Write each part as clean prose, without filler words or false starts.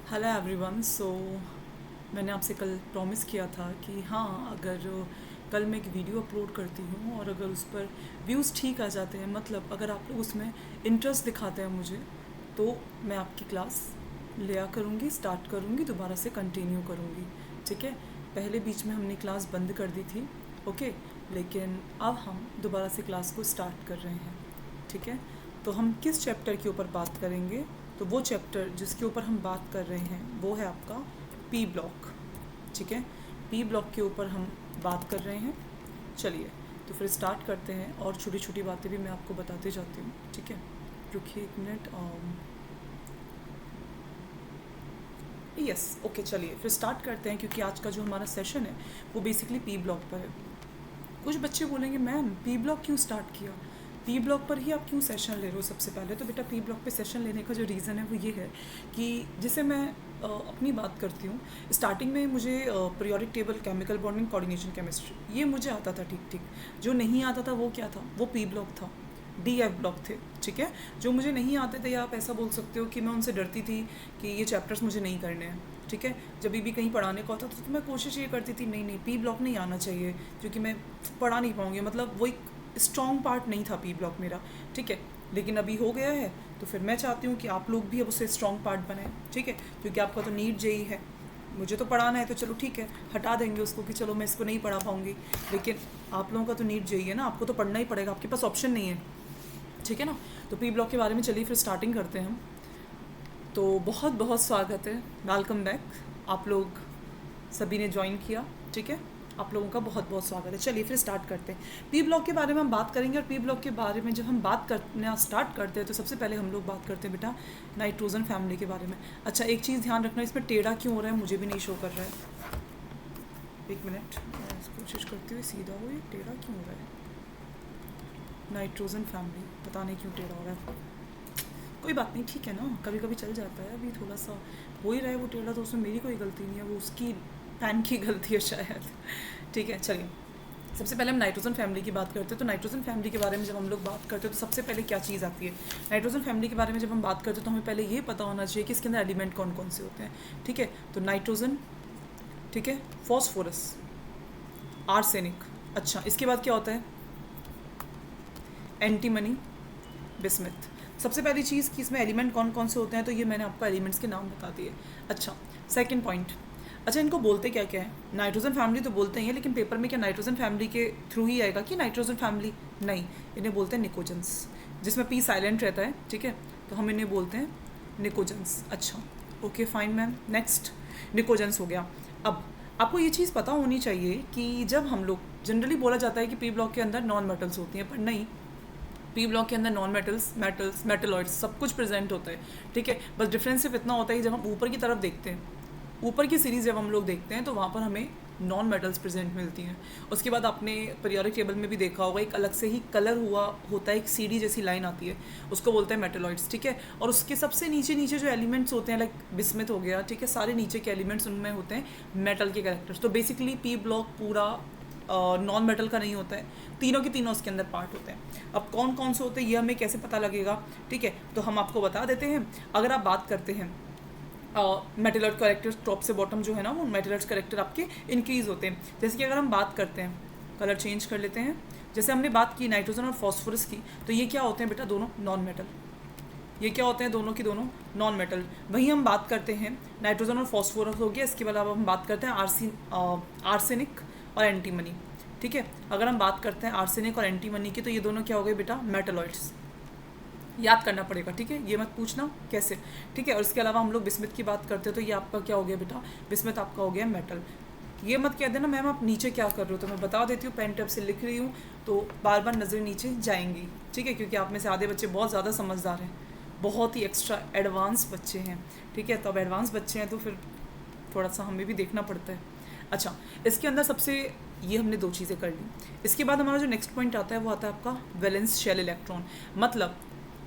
Hello everyone. मैंने आपसे कल प्रॉमिस किया था कि हाँ, अगर कल मैं एक वीडियो अपलोड करती हूँ और अगर उस पर व्यूज़ ठीक आ जाते हैं, मतलब अगर आप लोग उसमें इंटरेस्ट दिखाते हैं मुझे, तो मैं आपकी क्लास लिया करूँगी, स्टार्ट करूँगी, दोबारा से कंटिन्यू करूँगी। ठीक है। पहले बीच में हमने क्लास बंद कर दी थी, ओके, लेकिन अब हम दोबारा से क्लास को स्टार्ट कर रहे हैं। ठीक है। तो हम किस चैप्टर के ऊपर बात करेंगे? तो वो चैप्टर जिसके ऊपर हम बात कर रहे हैं वो है आपका पी ब्लॉक। ठीक है। पी ब्लॉक के ऊपर हम बात कर रहे हैं। चलिए, तो फिर स्टार्ट करते हैं और छोटी छोटी बातें भी मैं आपको बताते जाती हूँ। ठीक है। रुकिए एक मिनट। यस, ओके, चलिए फिर स्टार्ट करते हैं, क्योंकि आज का जो हमारा सेशन है वो बेसिकली पी ब्लॉक पर है। कुछ बच्चे बोलेंगे मैम पी ब्लॉक क्यों स्टार्ट किया, पी ब्लॉक पर ही आप क्यों सेशन ले रहे हो? सबसे पहले तो बेटा पी ब्लॉक पे सेशन लेने का जो रीज़न है वो ये है कि जैसे मैं अपनी बात करती हूँ, स्टार्टिंग में मुझे periodic table, chemical bonding, coordination chemistry ये मुझे आता था ठीक ठीक। जो नहीं आता था वो क्या था? वो पी ब्लॉक था, डी एफ ब्लॉक थे। ठीक है। जो मुझे नहीं आते थे, या आप ऐसा बोल सकते हो कि मैं उनसे डरती थी कि ये चैप्टर्स मुझे नहीं करने हैं। ठीक है। जब भी कहीं पढ़ाने को आता था तो मैं कोशिश ये करती थी, नहीं नहीं पी ब्लॉक नहीं आना चाहिए, क्योंकि मैं पढ़ा नहीं पाऊँगी, मतलब वो एक स्ट्रॉन्ग पार्ट नहीं था पी ब्लॉक मेरा। ठीक है। लेकिन अभी हो गया है, तो फिर मैं चाहती हूँ कि आप लोग भी अब उससे स्ट्रॉन्ग पार्ट बनाएं। ठीक है। क्योंकि आपका तो नीट जेई है, मुझे तो पढ़ाना है, तो चलो ठीक है, हटा देंगे उसको कि चलो मैं इसको नहीं पढ़ा पाऊँगी। लेकिन आप लोगों का तो नीट जेई है ना, आपको तो पढ़ना ही पड़ेगा, आपके पास ऑप्शन नहीं है। ठीक है ना। तो पी ब्लॉक के बारे में चलिए फिर स्टार्टिंग करते हैं हम। तो बहुत बहुत स्वागत है, वेलकम बैक। आप लोग सभी ने ज्वाइन किया। ठीक है। आप लोगों का बहुत बहुत स्वागत है। चलिए फिर स्टार्ट करते हैं। पी ब्लॉक के बारे में हम बात करेंगे, और पी ब्लॉक के बारे में जब हम बात करना स्टार्ट करते हैं तो सबसे पहले हम लोग बात करते हैं बेटा नाइट्रोजन फैमिली के बारे में। अच्छा, एक चीज़ ध्यान रखना, इसमें टेढ़ा क्यों हो रहा है मुझे भी नहीं शो कर रहा है। एक मिनट, मैं कोशिश करती हुई सीधा हो, ये टेढ़ा क्यों हो रहा है? नाइट्रोजन फैमिली, पता नहीं क्यों टेढ़ा हो रहा है। कोई बात नहीं, ठीक है ना, कभी कभी चल जाता है। अभी थोड़ा सा हो ही रहा है वो टेढ़ा, तो उसमें मेरी कोई गलती नहीं है, वो उसकी पैन की गलती है शायद। ठीक है, चलिए सबसे पहले हम नाइट्रोजन फैमिली की बात करते हैं। तो नाइट्रोजन फैमिली के बारे में जब हम लोग बात करते हैं तो सबसे पहले क्या चीज़ आती है? नाइट्रोजन फैमिली के बारे में जब हम बात करते हैं तो हमें पहले ये पता होना चाहिए कि इसके अंदर एलिमेंट कौन कौन से होते हैं। ठीक है। तो नाइट्रोजन, ठीक है, फॉस्फोरस, आर्सेनिक। अच्छा, इसके बाद क्या होता है? Antimony, bismuth. सबसे पहली चीज़ कि इसमें एलिमेंट कौन कौन से होते हैं, तो ये मैंने आपको एलिमेंट्स के नाम बता दिए। अच्छा, सेकंड पॉइंट, अच्छा इनको बोलते क्या क्या है? नाइट्रोजन फैमिली तो बोलते ही हैं, लेकिन पेपर में क्या नाइट्रोजन फैमिली के थ्रू ही आएगा कि नाइट्रोजन फैमिली? नहीं, इन्हें बोलते हैं निकोजेंस, जिसमें पी साइलेंट रहता है। ठीक है। तो हम इन्हें बोलते हैं निकोजेंस। अच्छा, okay fine ma'am, next pnictogens हो गया। अब आपको ये चीज़ पता होनी चाहिए कि जब हम लोग जनरली बोला जाता है कि पी ब्लॉक के अंदर नॉन मेटल्स होती हैं, पर नहीं, पी ब्लॉक के अंदर नॉन मेटल्स, मेटलॉइड्स सब कुछ प्रेजेंट होता है। ठीक है। बस डिफरेंस सिर्फ इतना होता है कि जब हम ऊपर की तरफ देखते हैं, ऊपर की सीरीज़ जब हम लोग देखते हैं तो वहाँ पर हमें नॉन मेटल्स प्रेजेंट मिलती हैं। उसके बाद आपने पीरियोडिक टेबल में भी देखा होगा, एक अलग से ही कलर हुआ होता है, एक सीडी जैसी लाइन आती है, उसको बोलते हैं मेटलॉइड्स। ठीक है। और उसके सबसे नीचे नीचे जो एलिमेंट्स होते हैं, लाइक बिस्मिथ हो गया, ठीक है, सारे नीचे के एलिमेंट्स उनमें होते हैं मेटल के कैरेक्टर्स। तो बेसिकली पी ब्लॉक पूरा नॉन मेटल का नहीं होता है, तीनों के तीनों उसके अंदर पार्ट होते हैं। अब कौन कौन से होते हैं ये हमें कैसे पता लगेगा? ठीक है, तो हम आपको बता देते हैं। अगर आप बात करते हैं मेटलॉइड करेक्टर्स, टॉप से बॉटम जो है ना, वो मेटलॉइड करेक्टर आपके इंक्रीज होते हैं। जैसे कि अगर हम बात करते हैं, कलर चेंज कर लेते हैं, जैसे हमने बात की नाइट्रोजन और फॉस्फोरस की, तो ये क्या होते हैं बेटा? दोनों नॉन मेटल। ये क्या होते हैं? दोनों की दोनों नॉन मेटल। वहीं हम बात करते हैं नाइट्रोजन और फॉस्फोरस हो गया, इसके अलावा हम बात करते हैं आर्सेनिक और एंटीमनी। ठीक है। अगर हम बात करते हैं आर्सेनिक और एंटीमनी की, तो ये दोनों क्या हो गए बेटा? मेटलॉइड्स। याद करना पड़ेगा, ठीक है, ये मत पूछना कैसे। ठीक है। और इसके अलावा हम लोग बिस्मिथ की बात करते हैं, तो ये आपका क्या हो गया बेटा? बिस्मिथ आपका हो गया मेटल। ये मत कह देना मैम आप नीचे क्या कर रहे हो, तो मैं बता देती हूँ, पेन टेप से लिख रही हूँ तो बार बार नज़र नीचे जाएंगी। ठीक है। क्योंकि आप में से आधे बच्चे बहुत ज़्यादा समझदार हैं, बहुत ही एक्स्ट्रा एडवांस बच्चे हैं। ठीक है। तो अब एडवांस बच्चे हैं तो फिर थोड़ा सा हमें भी देखना पड़ता है। अच्छा, इसके अंदर सबसे ये हमने दो चीज़ें कर ली। इसके बाद हमारा जो नेक्स्ट पॉइंट आता है वो आता है आपका वैलेंस शेल इलेक्ट्रॉन। मतलब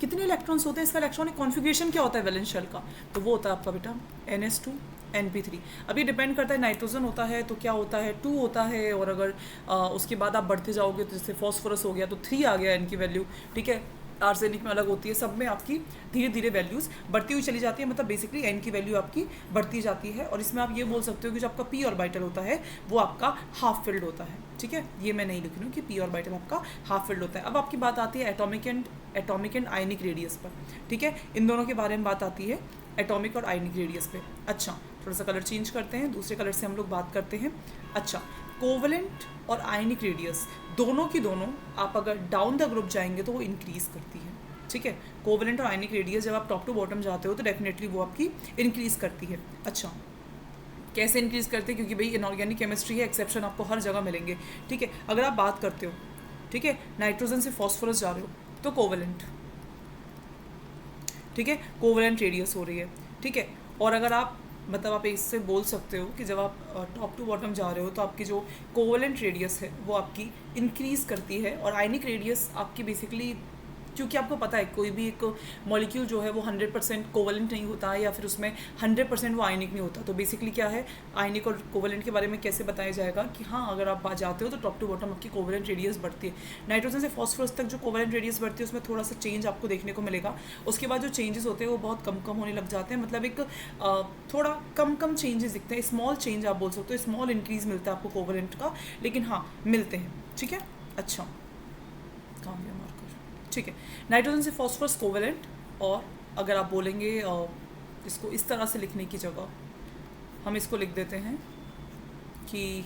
कितने इलेक्ट्रॉन्स होते हैं, इसका इलेक्ट्रॉनिक कॉन्फ़िगरेशन क्या होता है वैलेंस शेल का? तो वो होता है आपका बेटा NS2 NP3। अब ये डिपेंड करता है, नाइट्रोजन होता है तो क्या होता है? 2 होता है। और अगर उसके बाद आप बढ़ते जाओगे तो जैसे फॉस्फोरस हो गया तो 3 आ गया इनकी वैल्यू। ठीक है। आर्सेनिक में अलग होती है, सब में आपकी धीरे धीरे वैल्यूज़ बढ़ती हुई चली जाती है, मतलब बेसिकली एन की वैल्यू आपकी बढ़ती जाती है। और इसमें आप ये बोल सकते हो कि जो आपका पी ऑर्बिटल होता है वो आपका हाफ फिल्ड होता है, ठीक है। ये मैं नहीं लिख रही हूँ कि पी ऑर्बिटल आपका हाफ फिल्ड होता है। अब आपकी बात आती है एटॉमिक एंड आयनिक रेडियस पर, ठीक है। इन दोनों के बारे में बात आती है, एटॉमिक और आयनिक रेडियस पे। अच्छा, थोड़ा सा कलर चेंज करते हैं, दूसरे कलर से हम लोग बात करते हैं। अच्छा, कोवलेंट और आयनिक रेडियस दोनों की दोनों आप अगर डाउन द ग्रुप जाएंगे तो वो इंक्रीज़ करती है, ठीक है। कोवलेंट और आयनिक रेडियस जब आप टॉप टू बॉटम जाते हो तो डेफिनेटली वो आपकी इंक्रीज़ करती है। अच्छा, कैसे इंक्रीज़ करते हैं, क्योंकि भाई इनऑर्गेनिक केमिस्ट्री है, एक्सेप्शन आपको हर जगह मिलेंगे, ठीक है। अगर आप बात करते हो, ठीक है, नाइट्रोजन से फॉस्फोरस जा रहे हो तो कोवलेंट, ठीक है, कोवलेंट रेडियस हो रही है, ठीक है। और अगर आप मतलब आप इससे बोल सकते हो कि जब आप टॉप टू बॉटम जा रहे हो तो आपकी जो कोवलेंट रेडियस है वो आपकी इंक्रीज़ करती है, और आयनिक रेडियस आपकी बेसिकली, क्योंकि आपको पता है कोई भी एक मॉलिक्यूल जो है वो 100% कोवलेंट नहीं होता है, या फिर उसमें 100% वो आयनिक नहीं होता। तो बेसिकली क्या है, आयनिक और कोवलेंट के बारे में कैसे बताया जाएगा कि हाँ, अगर आप जाते हो तो टॉप टू बॉटम आपकी कोवलेंट रेडियस बढ़ती है। नाइट्रोजन से फॉस्फोरस तक जो कोवलेंट रेडियस बढ़ती है उसमें थोड़ा सा चेंज आपको देखने को मिलेगा। उसके बाद जो चेंजेस होते हैं वो बहुत कम कम होने लग जाते हैं, मतलब एक थोड़ा कम चेंजेस दिखते हैं, स्मॉल चेंज आप बोल सकते हो, स्मॉल इंक्रीज मिलता है आपको कोवलेंट का, लेकिन हाँ मिलते हैं, ठीक है। अच्छा, काम गया मार्कर, ठीक है। नाइट्रोजन से फॉस्फोरस कोवेलेंट, और अगर आप बोलेंगे इसको इस तरह से लिखने की जगह हम इसको लिख देते हैं कि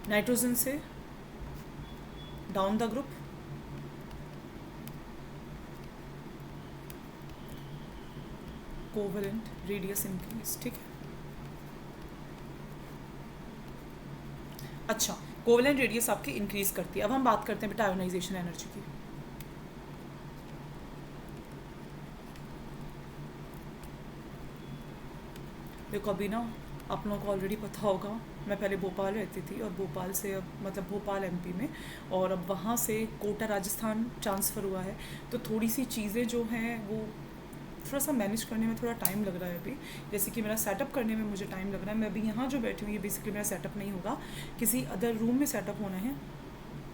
नाइट्रोजन से down the group covalent radius increase, ठीक है। अच्छा, कोवेलेंट रेडियस आपकी इंक्रीज करती है। अब हम बात करते हैं बेटा आयोनाइजेशन एनर्जी की। देखो अभी ना आप लोगों को ऑलरेडी पता होगा, मैं पहले भोपाल रहती थी, और भोपाल से अब मतलब भोपाल एमपी में, और अब वहाँ से कोटा राजस्थान ट्रांसफ़र हुआ है। तो थोड़ी सी चीज़ें जो हैं वो थोड़ा सा मैनेज करने में थोड़ा टाइम लग रहा है अभी। जैसे कि मेरा सेटअप करने में मुझे टाइम लग रहा है। मैं अभी यहाँ जो बैठी हूँ ये बेसिकली मेरा सेटअप नहीं होगा, किसी अदर रूम में सेटअप होना है,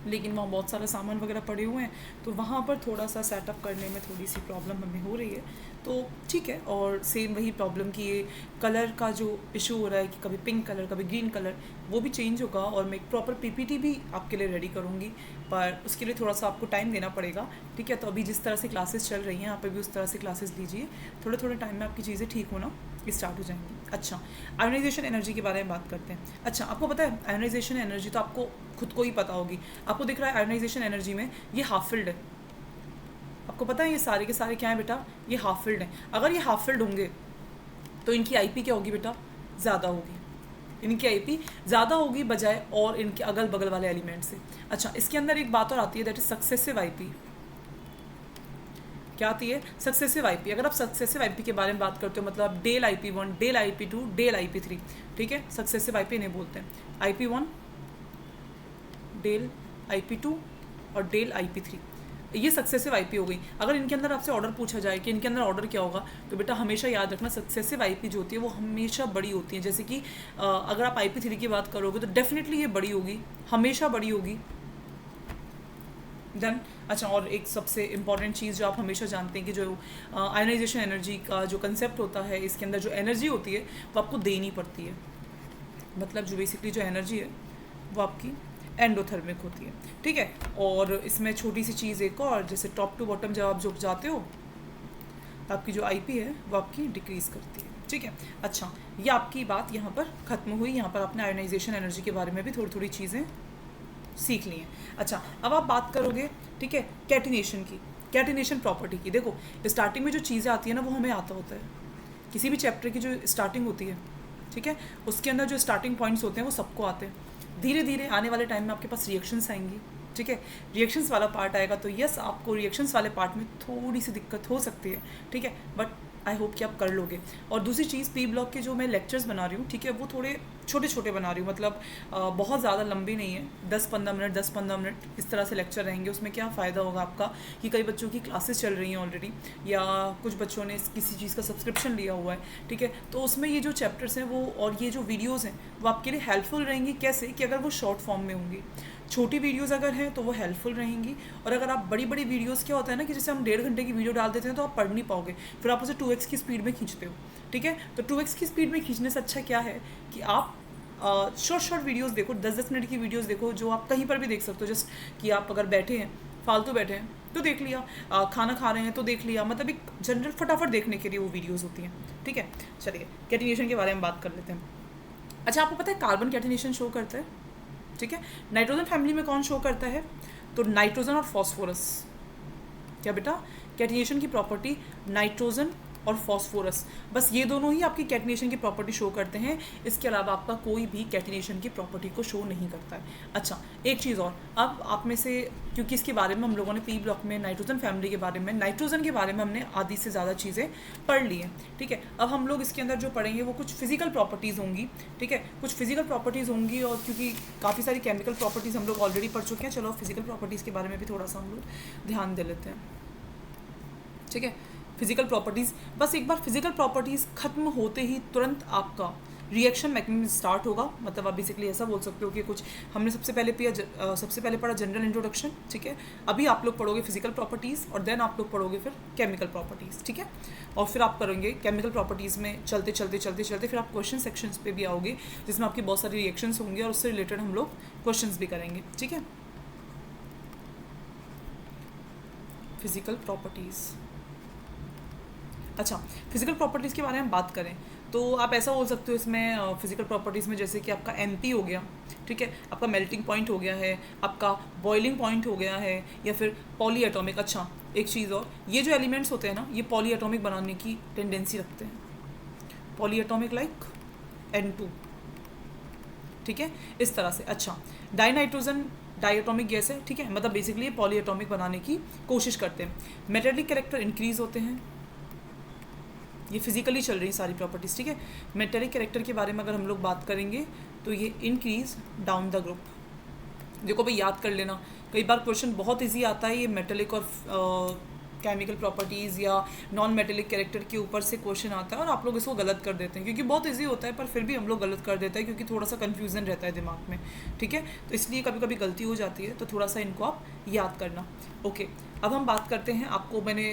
लेकिन वहाँ बहुत सारा सामान वगैरह पड़े हुए हैं, तो वहाँ पर थोड़ा सा सेटअप करने में थोड़ी सी प्रॉब्लम हमें हो रही है, तो ठीक है। और सेम वही प्रॉब्लम कि ये कलर का जो इशू हो रहा है कि कभी पिंक कलर कभी ग्रीन कलर, वो भी चेंज होगा, और मैं एक प्रॉपर पीपीटी भी आपके लिए रेडी करूँगी, पर उसके लिए थोड़ा सा आपको टाइम देना पड़ेगा, ठीक है। तो अभी जिस तरह से क्लासेस चल रही हैं यहाँ पर भी उस तरह से क्लासेस लीजिए, थोड़े थोड़े टाइम में आपकी चीज़ें ठीक होना स्टार्ट हो जाएंगी। अच्छा, आयोनाइजेशन एनर्जी के बारे में बात करते हैं। अच्छा, आपको पता है आयोनाइजेशन एनर्जी तो आपको खुद को ही पता होगी। आपको दिख रहा है आयोनाइजेशन एनर्जी में ये हाफ फील्ड है, आपको पता है ये सारे के सारे क्या है बेटा, ये हाफ फील्ड है। अगर ये हाफ फील्ड होंगे तो इनकी आईपी क्या होगी बेटा, ज़्यादा होगी, इनकी आईपी ज़्यादा होगी बजाय और इनके अगल बगल वाले एलिमेंट से। अच्छा, इसके अंदर एक बात और आती है, दैट इज सक्सेसिव आईपी। क्या आती है, सक्सेसिव आईपी। अगर आप सक्सेसिव आईपी के बारे में बात करते हो, मतलब del IP1, del IP2, del IP3, ठीक है, सक्सेसिव आईपी इन्हें बोलते हैं। IP1, डेल IP2 और डेल IP3, ये सक्सेसिव आईपी हो गई। अगर इनके अंदर आपसे ऑर्डर पूछा जाए कि इनके अंदर ऑर्डर क्या होगा, तो बेटा हमेशा याद रखना सक्सेसिव आईपी जो होती है वो हमेशा बड़ी होती है। जैसे कि अगर आप IP3 की बात करोगे तो डेफिनेटली ये बड़ी होगी, हमेशा बड़ी होगी। देन अच्छा, और एक सबसे इम्पॉर्टेंट चीज़ जो आप हमेशा जानते हैं कि जो आयोनाइजेशन एनर्जी का जो कंसेप्ट होता है, इसके अंदर जो एनर्जी होती है वो आपको देनी पड़ती है। मतलब जो बेसिकली जो एनर्जी है वो आपकी एंडोथर्मिक होती है, ठीक है। और इसमें छोटी सी चीज़ एक और, जैसे टॉप टू बॉटम जब आप झुक जाते हो तो आपकी जो आईपी है वो आपकी डिक्रीज़ करती है, ठीक है। अच्छा, ये आपकी बात यहाँ पर ख़त्म हुई। यहाँ पर आपने आयोनाइजेशन एनर्जी के बारे में भी थोड़ी थोड़ी चीज़ें सीख ली हैं। अच्छा, अब आप बात करोगे, ठीक है, कैटिनेशन की, कैटिनेशन प्रॉपर्टी की। देखो स्टार्टिंग में जो चीज़ें आती है ना वो हमें आता होता है, किसी भी चैप्टर की जो स्टार्टिंग होती है, ठीक है, उसके अंदर जो स्टार्टिंग पॉइंट्स होते हैं वो सबको आते हैं। धीरे धीरे आने वाले टाइम में आपके पास रिएक्शंस आएंगी, ठीक है, रिएक्शंस वाला पार्ट आएगा, तो यस आपको रिएक्शंस वाले पार्ट में थोड़ी सी दिक्कत हो सकती है, ठीक है, बट आई होप कि आप कर लोगे। और दूसरी चीज़, पी ब्लॉक के जो मैं लेक्चर्स बना रही हूँ, ठीक है, वो थोड़े छोटे छोटे बना रही हूँ, मतलब बहुत ज़्यादा लंबी नहीं है, 10-15 मिनट 10-15 मिनट इस तरह से लेक्चर रहेंगे। उसमें क्या फ़ायदा होगा आपका कि कई बच्चों की क्लासेस चल रही हैं ऑलरेडी, या कुछ बच्चों ने किसी चीज़ का सब्सक्रिप्शन लिया हुआ है, ठीक है, तो उसमें ये जो चैप्टर्स हैं वो और ये जो वीडियोज़ हैं वो आपके लिए हेल्पफुल रहेंगी। कैसे कि अगर वो शॉर्ट फॉर्म में होंगी, छोटी वीडियोस अगर हैं तो वो हेल्पफुल रहेंगी, और अगर आप बड़ी बड़ी वीडियोस, क्या होता है ना कि जैसे हम 1.5 घंटे की वीडियो डाल देते हैं तो आप पढ़ नहीं पाओगे, फिर आप उसे 2x की स्पीड में खींचते हो, ठीक है। तो 2x की स्पीड में खींचने से अच्छा क्या है कि आप शॉर्ट वीडियोस देखो, 10-10 मिनट की वीडियोस देखो, जो आप कहीं पर भी देख सकते हो। जस्ट कि आप अगर बैठे हैं, फालतू बैठे हैं तो देख लिया, खाना खा रहे हैं तो देख लिया, मतलब एक जनरल फटाफट देखने के लिए वो वीडियोस होती हैं, ठीक है। चलिए कैटिनेशन के बारे में बात कर लेते हैं। अच्छा, आपको पता है कार्बन कैटिनेशन शो करता है, ठीक है। नाइट्रोजन फैमिली में कौन शो करता है? तो नाइट्रोजन और फॉस्फोरस। क्या बेटा? कैटिनेशन की प्रॉपर्टी नाइट्रोजन और फॉस्फोरस, बस ये दोनों ही आपकी कैटिनेशन की प्रॉपर्टी शो करते हैं। इसके अलावा आपका कोई भी कैटिनेशन की प्रॉपर्टी को शो नहीं करता है। अच्छा, एक चीज़ और, अब आप में से, क्योंकि इसके बारे में हम लोगों ने पी ब्लॉक में नाइट्रोजन फैमिली के बारे में, नाइट्रोजन के बारे में हमने आधी से ज़्यादा चीज़ें पढ़ ली हैं, ठीक है। अब हम लोग इसके अंदर जो पढ़ेंगे वो कुछ फिजिकल प्रॉपर्टीज़ होंगी, ठीक है, कुछ फिजिकल प्रॉपर्टीज़ होंगी, और क्योंकि काफ़ी सारी केमिकल प्रॉपर्टीज़ हम लोग ऑलरेडी पढ़ चुके हैं, चलो फिजिकल प्रॉपर्टीज़ के बारे में भी थोड़ा सा हम लोग ध्यान दे लेते हैं, ठीक है। फिजिकल प्रॉपर्टीज़, बस एक बार फिजिकल प्रॉपर्टीज़ खत्म होते ही तुरंत आपका रिएक्शन मैकेनिज्म स्टार्ट होगा। मतलब आप बेसिकली ऐसा बोल सकते हो कि कुछ हमने सबसे पहले पढ़ा जनरल इंट्रोडक्शन, ठीक है। अभी आप लोग पढ़ोगे फिजिकल प्रॉपर्टीज़, और देन आप लोग पढ़ोगे फिर केमिकल प्रॉपर्टीज़, ठीक है। और फिर आप करेंगे केमिकल प्रॉपर्टीज़ में चलते फिर आप क्वेश्चन सेक्शंस पे भी आओगे, जिसमें आपकी बहुत सारी रिएक्शंस होंगी, और उससे रिलेटेड हम लोग क्वेश्चंस भी करेंगे, ठीक है। फिजिकल प्रॉपर्टीज़, अच्छा, फिजिकल प्रॉपर्टीज़ के बारे में बात करें तो आप ऐसा बोल सकते हो इसमें फिजिकल प्रॉपर्टीज़ में, जैसे कि आपका MP हो गया, ठीक है, आपका मेल्टिंग पॉइंट हो गया है, आपका बॉइलिंग पॉइंट हो गया है, या फिर पॉली एटॉमिक। अच्छा, एक चीज़ और, ये जो एलिमेंट्स होते हैं ना, ये पॉली एटॉमिक बनाने की टेंडेंसी रखते हैं, पॉली एटॉमिक लाइक N2, ठीक है, इस तरह से। अच्छा, डाइनाइट्रोजन डाइएटॉमिक गैस है, ठीक है, मतलब बेसिकली ये पॉली एटॉमिक बनाने की कोशिश करते हैं। मेटेलिक कैरेक्टर इंक्रीज होते हैं, ये फिजिकली चल रही सारी प्रॉपर्टीज़, ठीक है। मेटेलिक कैरेक्टर के बारे में अगर हम लोग बात करेंगे तो ये इंक्रीज डाउन द ग्रुप। देखो भाई, याद कर लेना, कई बार क्वेश्चन बहुत इजी आता है, ये मेटेलिक और केमिकल प्रॉपर्टीज़ या नॉन मेटेलिक कैरेक्टर के ऊपर से क्वेश्चन आता है, और आप लोग इसको गलत कर देते हैं, क्योंकि बहुत इजी होता है, पर फिर भी हम लोग गलत कर देते हैं, क्योंकि थोड़ा सा कन्फ्यूज़न रहता है दिमाग में, ठीक है। तो इसलिए कभी कभी गलती हो जाती है, तो थोड़ा सा इनको आप याद करना। ओके, अब हम बात करते हैं, आपको मैंने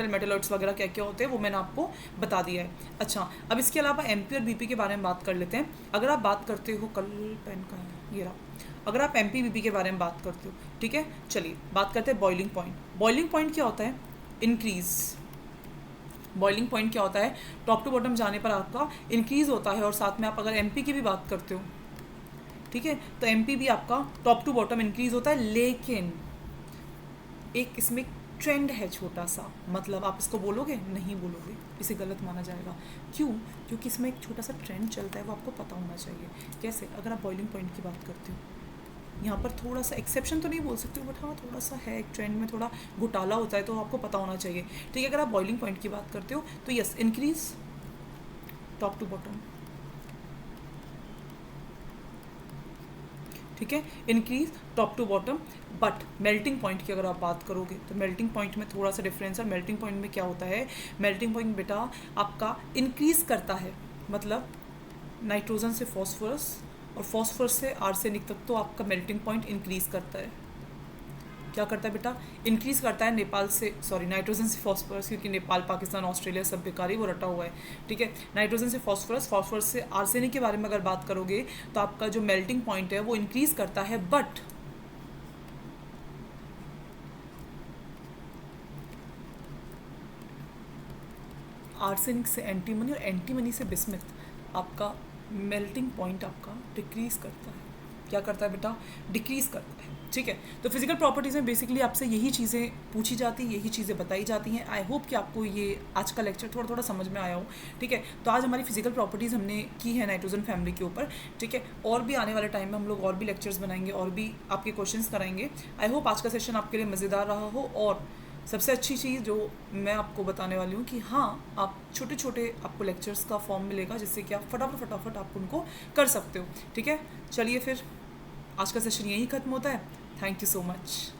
मेटलॉइड्स वगैरह क्या क्या होते हैं वो मैंने आपको बता दिया है। अच्छा, अब इसके अलावा MP और BP के बारे में बात कर लेते हैं। अगर आप बात करते हो, कल पेन का है ये रहा, अगर आप MP BP के बारे में बात करते हो, ठीक है, चलिए बात करते हैं बॉइलिंग पॉइंट। बॉइलिंग पॉइंट क्या होता है? इंक्रीज। बॉइलिंग पॉइंट क्या होता है? टॉप टू बॉटम जाने पर आपका इंक्रीज होता है, और साथ में आप अगर MP की भी बात करते हो, ठीक है, तो MP भी आपका टॉप टू बॉटम इंक्रीज होता है, लेकिन एक इसमें ट्रेंड है छोटा सा, मतलब आप इसको बोलोगे? नहीं बोलोगे, इसे गलत माना जाएगा। क्यों? क्योंकि इसमें एक छोटा सा ट्रेंड चलता है, वो आपको पता होना चाहिए। कैसे? अगर आप बॉइलिंग पॉइंट की बात करते हो, यहाँ पर थोड़ा सा एक्सेप्शन तो नहीं बोल सकते हो, बट हाँ थोड़ा सा है, एक ट्रेंड में थोड़ा घोटाला होता है, तो आपको पता होना चाहिए, ठीक है। अगर आप बॉइलिंग पॉइंट की बात करते हो तो yes, increase top to bottom, ठीक है, increase top to bottom. But melting point की अगर आप बात करोगे तो मेल्टिंग पॉइंट में थोड़ा सा डिफरेंस है। मेल्टिंग पॉइंट में क्या होता है? मेल्टिंग पॉइंट बेटा आपका इंक्रीज करता है, मतलब नाइट्रोजन से फॉस्फोरस और फॉस्फोरस से आर्सेनिक तक, तो आपका मेल्टिंग पॉइंट इंक्रीज करता है। क्या करता है बेटा? इंक्रीज करता है। नाइट्रोजन से फॉस्फोरस, क्योंकि नेपाल, पाकिस्तान, ऑस्ट्रेलिया सब बेकारी वो रटा हुआ है, ठीक है। नाइट्रोजन से फॉस्फोरस, फॉस्फोरस से आर्सेनिक के बारे में अगर बात करोगे तो आपका जो मेल्टिंग पॉइंट है वो इंक्रीज करता है, बट आर्सेनिक से एंटीमनी और एंटीमनी से बिस्मथ आपका मेल्टिंग पॉइंट आपका डिक्रीज करता है। क्या करता है बेटा? डिक्रीज करता है, ठीक है। तो फिजिकल प्रॉपर्टीज़ में बेसिकली आपसे यही चीज़ें पूछी जाती, यही चीज़ें बताई जाती हैं। आई होप कि आपको ये आज का लेक्चर थोड़ा थोड़ा समझ में आया हो, ठीक है। तो आज हमारी फिजिकल प्रॉपर्टीज़ हमने की है नाइट्रोजन फैमिली के ऊपर, ठीक है। और भी आने वाले टाइम में हम लोग और भी लेक्चर्स बनाएंगे, और भी आपके क्वेश्चंस कराएंगे। आई होप आज का सेशन आपके लिए मज़ेदार रहा हो। और सबसे अच्छी चीज़ जो मैं आपको बताने वाली हूँ कि हाँ, आप छोटे छोटे आपको लेक्चर्स का फॉर्म मिलेगा, जिससे कि आप फटाफट आप उनको कर सकते हो, ठीक है। चलिए फिर आज का सेशन यहीं ख़त्म होता है। Thank you so much.